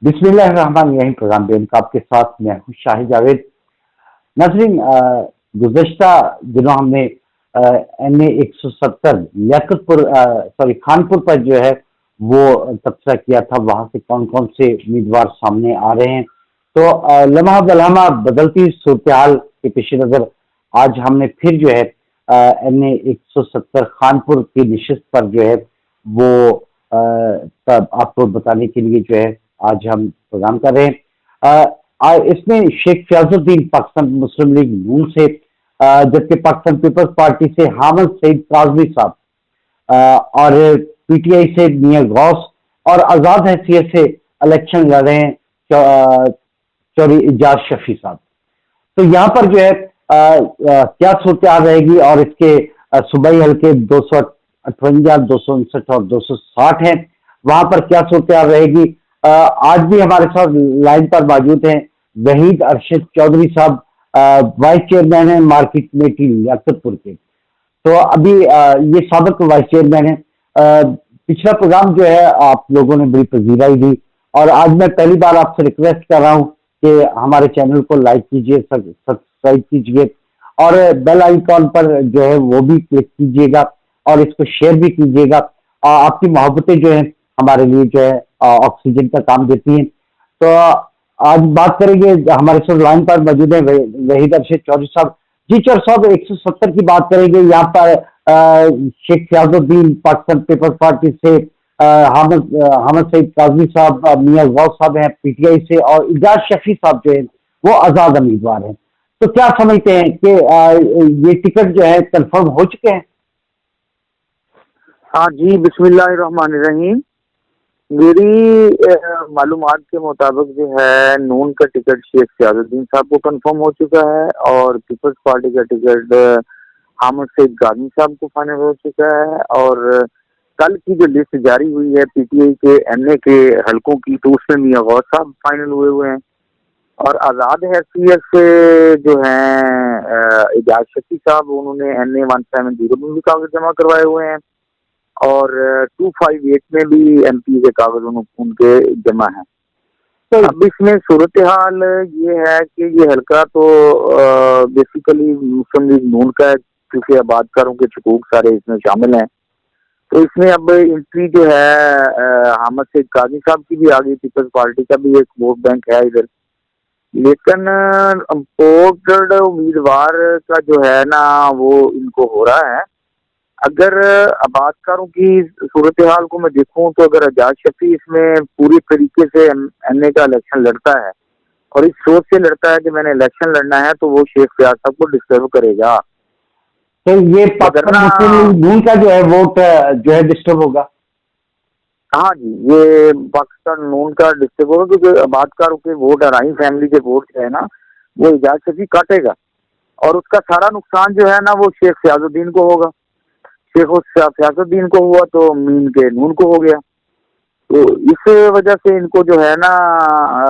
बिस्मिल्लाहिर्रहमानिर्रहीम। Programme Ben का आपके साथ मैं हूँ शाहिद जावेद। नाज़रीन, गुज़श्ता दिनों हमने NA 170 लियाकतपुर खानपुर पर जो है वो तबसरा किया था। वहाँ से कौन कौन से उम्मीदवार सामने आ रहे हैं, तो लम्हा बलम्हा बदलती सूरत हाल के पेश नज़र आज हमने फिर जो है NA 170 खानपुर की नशिस्त पर जो है वो तब आपको बताने के लिए जो है आज हम प्रोग्राम कर रहे हैं। इसमें शेख फयाजुद्दीन पाकिस्तान मुस्लिम लीग नून से, जबकि पाकिस्तान पीपल्स पार्टी से हामिद सईद काजमी साहब, और PTI से मियां गौस और आजाद हैसियत से इलेक्शन लड़ रहे हैं चौधरी इजाज शफी साहब। तो यहाँ पर जो है क्या सूरत रहेगी, और इसके सूबाई हल्के 258, 259 और 260 है, वहां पर क्या सूरत रहेगी। आज भी हमारे साथ लाइन पर मौजूद हैं वहीद अरशद चौधरी साहब, वाइस चेयरमैन है मार्केट कमेटी लियाकतपुर के। तो अभी ये साबिक वाइस चेयरमैन है। पिछला प्रोग्राम जो है आप लोगों ने बड़ी पजीराई दी, और आज मैं पहली बार आपसे रिक्वेस्ट कर रहा हूँ कि हमारे चैनल को लाइक कीजिए, सब्सक्राइब कीजिए और बेल आइकॉन पर जो है वो भी क्लिक कीजिएगा और इसको शेयर भी कीजिएगा। आपकी मोहब्बतें जो है हमारे लिए जो है ऑक्सीजन का काम देती हैं। तो आज बात करेंगे, हमारे साथ लाइन पर मौजूद है वहीद अरशद चौधरी साहब। जी चौधरी साहब, 170 की बात करेंगे। यहाँ पर शेख फयाजुद्दीन पाकिस्तान पीपल्स पार्टी से, हामिद सईद काजमी साहब, मियां गौस साहब हैं PTI से, और इजाज शफी साहब जो है वो आजाद उम्मीदवार हैं। तो क्या समझते हैं कि ये टिकट जो है कंफर्म हो चुके हैं? हाँ जी, बिस्मिल्लाहिर्रहमानिर्रहीम। मेरी मालूमात के मुताबिक जो है नून का टिकट शेख फयाजुद्दीन साहब को कंफर्म हो चुका है, और पीपल्स पार्टी का टिकट हामिद सईद काजमी साहब को फाइनल हो चुका है। और कल की जो लिस्ट जारी हुई है PTI के NA के हलकों की, तो उसमें मियां गौस साहब फाइनल हुए हैं, और आजाद हैसियत से जो हैं इजाज शफी साहब, उन्होंने NA 170 में भी कागज जमा करवाए हुए हैं, और 258 में भी MP के कागज उनके जमा है। तो अब इसमें सूरत हाल ये है कि ये हल्का तो बेसिकली मुस्लिम लीग नून का है, क्योंकि आबादकारों के हुकूक सारे इसमें शामिल हैं। तो इसमें अब एंट्री जो है हामिद सईद काजमी साहब की भी आ गई, पीपल्स पार्टी का भी एक वोट बैंक है इधर। लेकिन पोर्टेड उम्मीदवार का जो है ना वो इनको हो रहा है। अगर आबादकारों की सूरत हाल को मैं देखूं तो अगर एजाज शफी इसमें पूरी तरीके से NA का इलेक्शन लड़ता है और इस सोच से लड़ता है कि मैंने इलेक्शन लड़ना है, तो वो शेख फयाज साहब को डिस्टर्ब करेगा। तो ये पाकिस्तान मुस्लिम लीग का जो है वोट जो है डिस्टर्ब होगा। हाँ जी, ये पाकिस्तान नून का डिस्टर्ब होगा, क्योंकि आबादकारों के वोट, अराई फैमिली के वोट जो है ना वो एजाज शफी काटेगा, और उसका सारा नुकसान जो है ना वो शेख फयाजुद्दीन को होगा। शेख फयाजुद्दीन को हुआ तो मीन के नून को हो गया। तो इस वजह से इनको जो है ना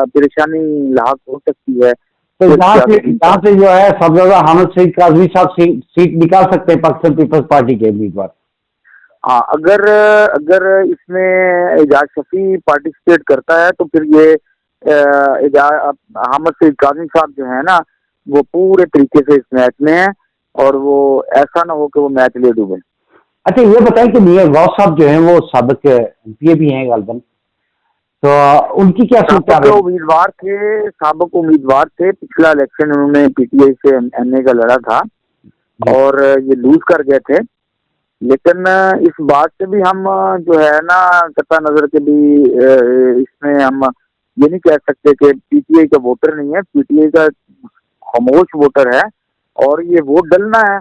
परेशानी लाक हो सकती है। तो यहाँ से जो है सब ज्यादा हामिद सईद काजमी साहब सीट निकाल सकते हैं पाकिस्तान पीपल्स पार्टी के उम्मीदवार। हाँ, अगर इसमें एजाज शफी पार्टिसिपेट करता है तो फिर ये हामिद सईद काजमी साहब जो है ना वो पूरे तरीके से इस मैच में है, और वो ऐसा ना हो कि वो मैच ले डूबे। अच्छा, ये बताएं कि मियां गौस साहब जो हैं वो साबिक MPA भी हैं गालबन, तो उनकी क्या साबिक उम्मीदवार थे। पिछला इलेक्शन उन्होंने PTI से NA का लड़ा था और ये लूज कर गए थे। लेकिन इस बात से भी हम जो है ना कता नजर के भी इसमें हम ये नहीं कह सकते कि PTI का वोटर नहीं है। PTI का खामोश वोटर है, और ये वोट डलना है।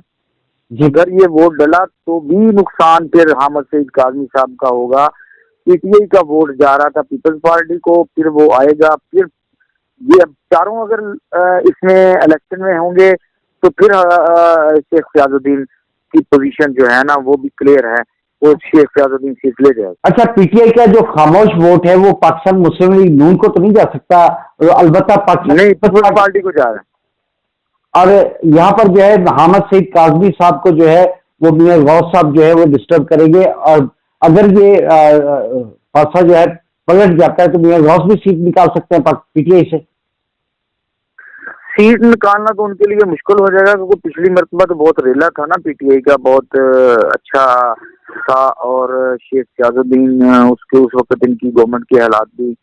अगर ये वोट डला तो भी नुकसान फिर हामिद सईद काजमी साहब का होगा। PTI का वोट जा रहा था पीपल्स पार्टी को, फिर वो आएगा, फिर ये अब चारों अगर इसमें इलेक्शन में होंगे तो फिर शेख फयाजुद्दीन की पोजीशन जो है ना वो भी क्लियर है, वो शेख फयाजुद्दीन सीट ले जाएगा। अच्छा, PTI का जो खामोश वोट है वो पाकिस्तान मुस्लिम लीग नून को तो नहीं जा सकता, अलबत्ता पाकिस्तान नहीं, पीपल्स पार्टी को जा रहा है। और यहाँ पर जो है हामिद सईद काजमी साहब को जो है वो मियां गौस साहब जो है वो डिस्टर्ब करेंगे, और अगर ये फैसला जो है पलट जाता है तो मियां गौस भी सीट निकाल सकते हैं पीटीआई से। सीट निकालना तो उनके लिए मुश्किल हो जाएगा, क्योंकि पिछली मरतबा तो बहुत रेला था ना पीटीआई का, बहुत अच्छा था। और शेख सियाजुद्दीन उसके उस वक्त इनकी गवर्नमेंट के हालात भी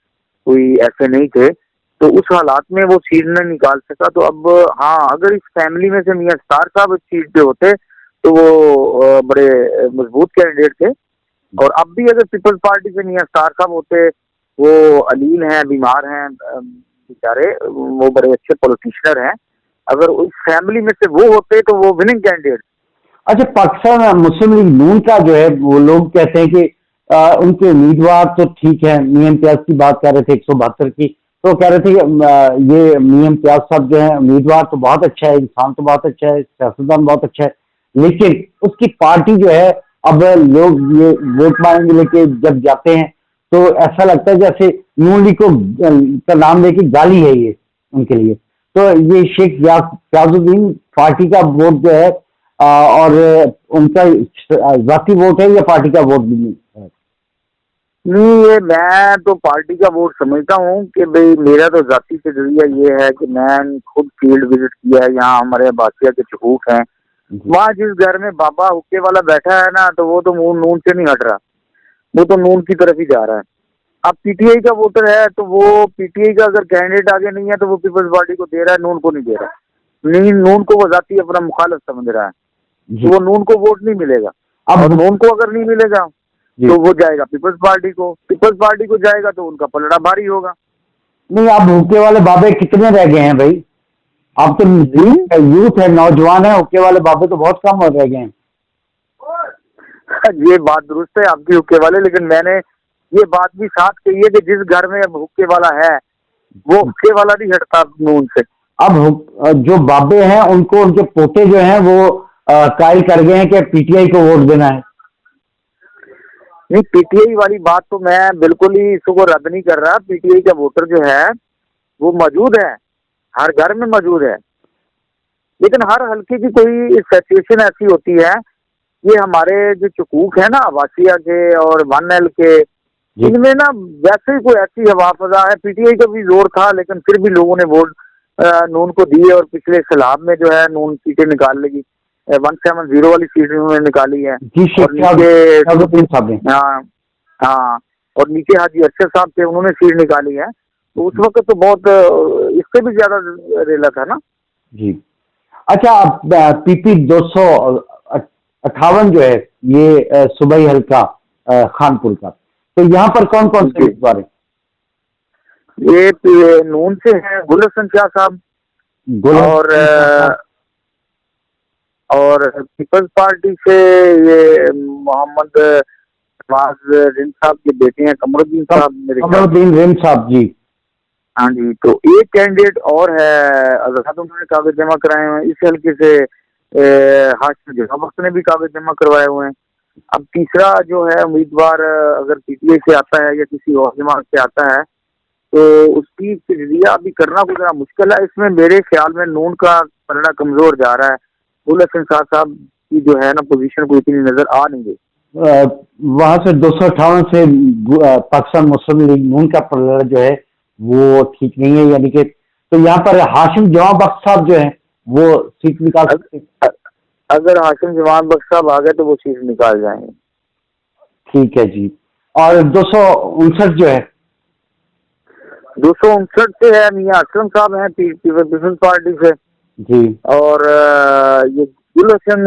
कोई ऐसे नहीं थे, तो उस हालात में वो सीट न निकाल सका। तो अब हाँ, अगर इस फैमिली में से मियां स्टार साहब इस सीट पे होते तो वो बड़े मजबूत कैंडिडेट थे। और अब भी अगर पीपल्स पार्टी से मियां स्टार साहब होते, वो अलील हैं, बीमार हैं बेचारे, वो बड़े अच्छे पॉलिटिशियनर हैं, अगर उस फैमिली में से वो होते तो वो विनिंग कैंडिडेट। अच्छा, पाकिस्तान मुस्लिम लीग नून का जो है वो लोग कहते हैं कि उनके उम्मीदवार तो ठीक है, मियां इम्तियाज की बात कर रहे थे 172 की, तो कह रहे थे कि ये मियां इम्तियाज साहब जो है उम्मीदवार तो बहुत अच्छा है, इंसान तो बहुत अच्छा है, सियासतदान बहुत अच्छा है, लेकिन उसकी पार्टी जो है, अब लोग ये वोट मांगने लेके जब जाते हैं तो ऐसा लगता है जैसे नून लीग को का नाम लेके गाली है ये उनके लिए। तो ये शेख सियाजुद्दीन पार्टी का वोट जो है और उनका जाती वोट है या पार्टी का वोट भी नहीं है? नहीं, ये मैं तो पार्टी का वोट समझता हूँ कि भाई मेरा तो जाती से नजरिया ये है कि मैं खुद फील्ड विजिट किया है, यहाँ हमारे बासिया के चकूक हैं, वहाँ जिस घर में बाबा हुक्के वाला बैठा है ना, तो वो तो नून से नहीं हट रहा, वो तो नून की तरफ ही जा रहा है। अब पीटीआई का वोटर है तो वो पीटीआई का अगर कैंडिडेट आगे नहीं है तो वो पीपल्स पार्टी को दे रहा है, नून को नहीं दे रहा। नहीं, नून को वो जाती अपना मुखालिफ समझ रहा है, तो वो नून को वोट नहीं मिलेगा। अब नून को अगर नहीं मिलेगा तो वो जाएगा पीपल्स पार्टी को, पीपल्स पार्टी को जाएगा तो उनका पलड़ा भारी होगा। नहीं, अब हुक्के वाले बाबे कितने रह गए हैं भाई? अब तो यूथ है, नौजवान है, हुक्के वाले बाबे तो बहुत कम रह गए हैं। ये बात दुरुस्त है आपकी हुक्के वाले, लेकिन मैंने ये बात भी साथ कही है कि जिस घर में अब हुक्के वाला है वो हुक्के वाला नहीं हटता नून से। अब जो बाबे हैं उनको उनके पोते जो हैं वो कायल कर गए हैं कि पीटीआई को वोट देना है। नहीं, पीटीआई वाली बात तो मैं बिल्कुल ही इसको रद्द नहीं कर रहा। पीटीआई का वोटर जो है वो मौजूद है, हर घर में मौजूद है, लेकिन हर हल्के की कोई सिचुएशन ऐसी होती है। ये हमारे जो चकूक है ना वासिया के और 1L के, इनमें ना वैसे ही कोई ऐसी हवा फजा है। पीटीआई का भी जोर था, लेकिन फिर भी लोगों ने वोट नून को दिए, और पिछले सैलाब में जो है नून सीटें निकाल लेगी, 170 वाली सीट उन्होंने निकाली है। और नीचे हाँ, और नीचे हाजी अरशद साहब थे, उन्होंने सीट निकाली है। तो उस वक्त तो बहुत इससे भी ज्यादा रेला था ना जी। अच्छा, अब पीपी 258 जो है ये सूबाई हल्का खानपुर का, तो यहाँ पर कौन कौन से उम्मीदवार हैं? ये नून से है गुल हसन शाह साहब, और पीपल्स पार्टी से ये मोहम्मद नवाज रिम साहब के बेटे हैं कमरुद्दीन साहब, कमरुद्दीन रिम साहब जी। हाँ जी, तो एक कैंडिडेट और है आजाद, उन्होंने कागज जमा कराए हुए हैं। इस हल्के से हाशिम जहाबख्श ने भी कागज जमा करवाए हुए हैं। अब तीसरा जो है उम्मीदवार अगर पीटीआई से आता है या किसी और जमात से आता है तो उसकी तजजिया अभी करना कुछ जरा मुश्किल है। इसमें मेरे ख्याल में नून का पलड़ा कमजोर जा रहा है। गुल हसन शाह साहब की जो है ना पोजीशन को इतनी नजर आ नहीं गई। वहां से 258 से पाकिस्तान मुस्लिम लीग नून का पलड़ा जो है वो ठीक नहीं है, यानी कि तो यहाँ पर हाशिम जवान बख्श साहब जो है वो सीट निकाल सकते। अगर हाशिम जवान बख्श साहब आ गए तो वो सीट निकाल जाएंगे। ठीक है जी। और 259 जो है 259 से है मियां असलम साहब हैं पीपल्स पार्टी से जी, और ये गुल हसन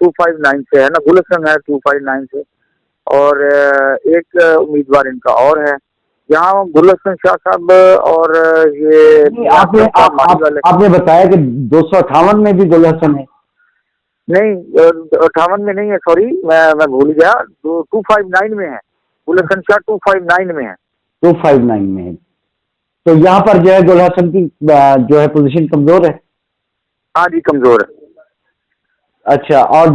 259 से है ना, गुल हसन है 259 से, और एक उम्मीदवार इनका और है यहाँ गुल हसन शाह साहब। और ये आपने बताया कि 258 में भी गुल हसन है? नहीं, 58 में नहीं है, सॉरी मैं भूल गया, 259 में है गुल हसन शाह, 259 में है, 259 में है। तो यहाँ पर जो है गुल हसन की जो है पोजीशन कमजोर है। हाँ जी, कमजोर है। अच्छा, और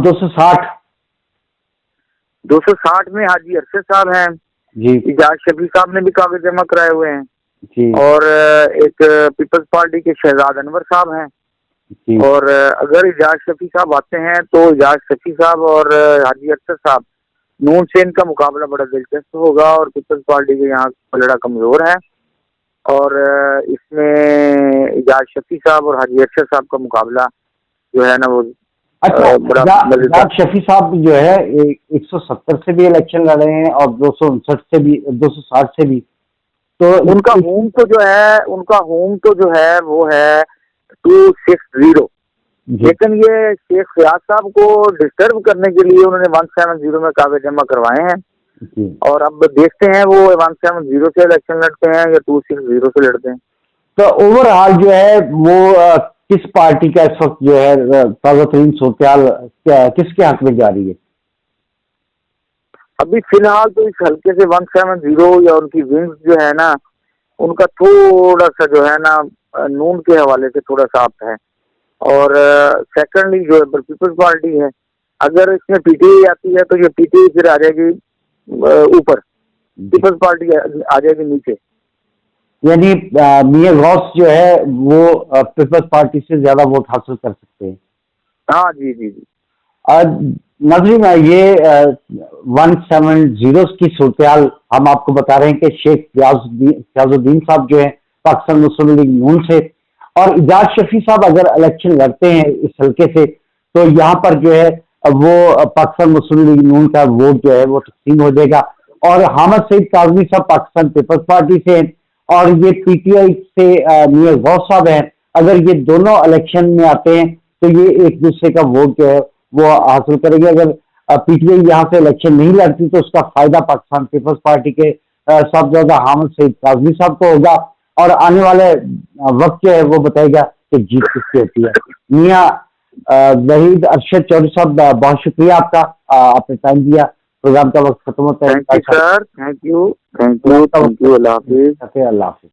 260 में हाजी अरशद साहब हैं जी, इजाज शफी साहब ने भी कागज जमा कराए हुए हैं जी, और एक पीपल्स पार्टी के शहजाद अनवर साहब हैं जी। और अगर इजाज शफी साहब आते हैं तो इजाज शफी साहब और हाजी अरशद साहब नून से इनका मुकाबला बड़ा दिलचस्प होगा और पीपल्स पार्टी के यहाँ पलड़ा कमजोर है। और इसमें इजाज शफी साहब और हाजी अरशद साहब का मुकाबला जो है ना वो अच्छा, बड़ा इजाज मजेदार। शफी साहब जो है 170 से भी इलेक्शन लड़ रहे हैं और 259 से भी, 260 से भी। तो उनका होम तो जो है वो है 260। लेकिन ये शेख फयाज साहब को डिस्टर्ब करने के लिए उन्होंने 170 में कागज जमा करवाए हैं। और अब देखते हैं वो 170 से इलेक्शन लड़ते हैं या 260 से लड़ते हैं। तो ओवरऑल जो है वो किस पार्टी का इस वक्त जो है ताज़ा तरीन सूरत-ए-हाल किसके हक में जा रही है? अभी फिलहाल तो इस हल्के से 170 या उनकी विंग्स जो है ना, उनका थोड़ा सा जो है ना नून के हवाले से थोड़ा सा अप है। और सेकंडली जो है पीपल्स पार्टी है, अगर इसमें पीटीआई आती है तो ये पीटीआई फिर आ जाएगी ऊपर, पीपल्स पार्टी आ जाएगी नीचे। यानी मियां गौस जो है वो पीपल्स पार्टी से ज्यादा वोट हासिल कर सकते हैं। हाँ जी जी जी। नाज़रीन, ये 170 की सूरत-ए-हाल हम आपको बता रहे हैं कि शेख फयाजुद्दीन साहब जो है पाकिस्तान मुस्लिम लीग नून से, और इजाज शफी साहब अगर इलेक्शन लड़ते हैं इस हल्के से तो यहाँ पर जो है वो पाकिस्तान मुस्लिम लीग नून का वोट जो है वो तकसीम हो जाएगा। और हामिद सईद काज़मी साहब पाकिस्तान पीपल्स पार्टी से हैं और ये पीटीआई से मियां गौस साहब हैं। अगर ये दोनों इलेक्शन में आते हैं तो ये एक दूसरे का वोट जो है वो हासिल करेंगे। अगर पीटीआई यहाँ से इलेक्शन नहीं लड़ती तो उसका फायदा पाकिस्तान पीपल्स पार्टी के साहबजादा हामिद सईद काज़मी साहब को होगा और आने वाले वक्त जो है वो बताएगा कि जीत किसकी होती है। मियां वहीद अरशद चौधरी साहब, बहुत शुक्रिया आपका, आपने टाइम दिया। प्रोग्राम का वक्त खत्म होता है। Thank you sir, thank you, Allah Hafiz. Allah Hafiz.